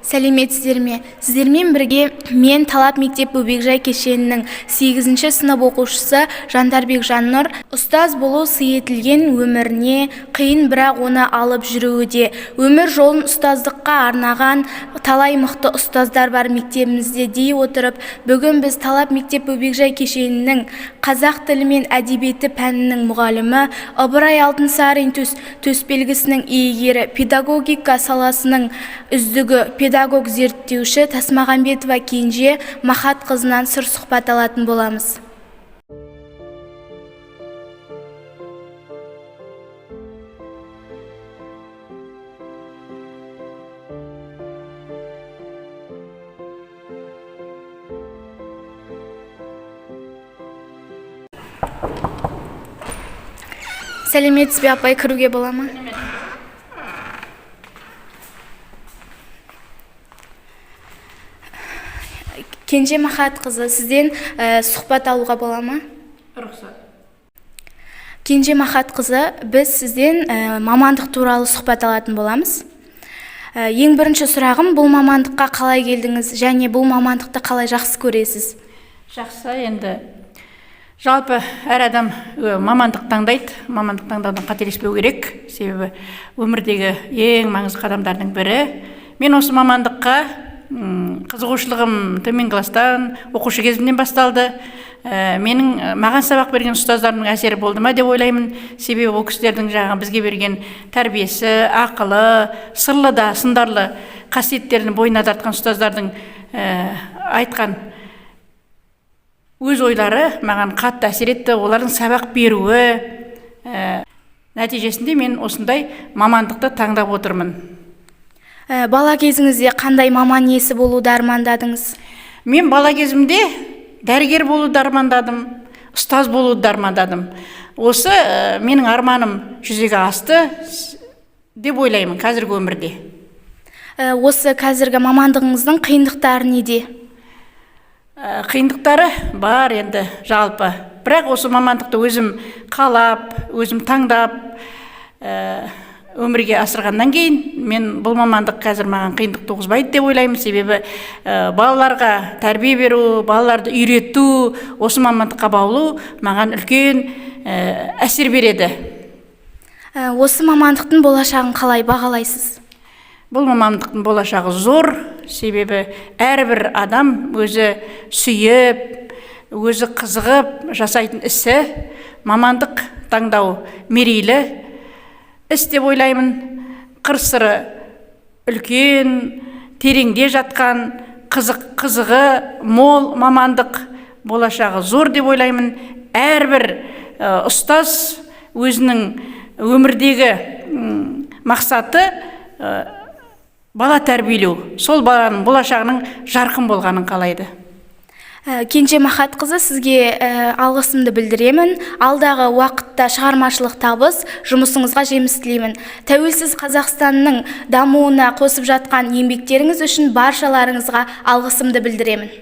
Сәлеметсіздер ме? Сіздермен бірге мен Талап мектеп Бөбекжай кешенінің 8-ші сынып оқушысы Жандарбек Жаннұр. Ұстаз болу сый етілген өміріне қиын, бірақ оны алып жүруде. Өмір жолын ұстаздыққа арнаған талай мықты ұстаздар бар мектебімізде дей отырып, бүгін біз Талап мектеп Бөбекжай кешенінің қазақ тілі мен әдебиеті пәнінің мұғалімі, Ыбырай Алтынсарин төсбелгісінің иегері, педагогика саласының үздігі, педагог зерттеуші Тасмағамбетова Кенже Махат қызынан сыр сұхбат алатын боламыз. Сәлеметсіз бе апай, кіруге бола ма? Кенже Махат қызы, сізден сұхбат алуға бола ма? Рұқсат. Кенже Махат қызы, біз сізден мамандық туралы сұхбат алатын боламыз. Ең бірінші сұрағым, бұл мамандыққа қалай келдіңіз және бұл мамандықты қалай жақсы көресіз? Жақсы, енді жалпы әр адам мамандық таңдайды. Мамандық таңдаудан қателеспеу керек, себебі өмірдегі ең маңызды қадамдардың бірі. Мен осы мамандыққа қызығушылығым төмен класстан, оқушы кезімнен басталды. Маған сабақ берген ұстаздарымның әсері болды ма деп ойлаймын. Себебі ол кісілердің жаңағы бізге берген тәрбиесі, ақылы, сырлы да сындарлы қасиеттерін бойына тартқан ұстаздардың айтқан өз ойлары маған қатты әсер етті. Олардың сабақ беруі нәтижесінде мен осындай мамандықты таңдап отырмын. Бала кезіңізде қандай маман иесі болуды армандадыңыз? Мен бала кезімде дәрігер болуды армандадым, ұстаз болуды армандадым. Осы менің арманым жүзеге асты деп ойлаймын қазіргі өмірде. Осы қазіргі мамандығыңыздың қиындықтары неде? Қиындықтары бар енді жалпы. Бірақ осы мамандықты өзім қалап, өзім таңдап өмірге асырғаннан кейін мен бұл мамандық қазір маған қиындық туғызбайды деп ойлаймын. Себебі балаларға тәрбие беру, балаларды үйрету, осы мамандыққа баулу маған үлкен әсер береді. Осы мамандықтың болашағын қалай бағалайсыз? Бұл мамандықтың болашағы зор, себебі әрбір адам өзі сүйіп, өзі қызығып жасайтын ісі, мамандық таңдау мерейлі іс деп ойлаймын. Қыр-сыры үлкен, тереңде жатқан, қызығы мол мамандық, болашағы зор деп ойлаймын. Әрбір ұстаз өзінің өмірдегі мақсаты бала тәрбиелеу, сол баланың болашағының жарқын болғанын қалайды. Кенже Махат қызы, сізге алғысымды білдіремін. Алдағы уақытта шығармашылық табыс, жұмысыңызға жеміс тілеймін. Тәуелсіз Қазақстанның дамуына қосып жатқан еңбектеріңіз үшін баршаларыңызға алғысымды білдіремін.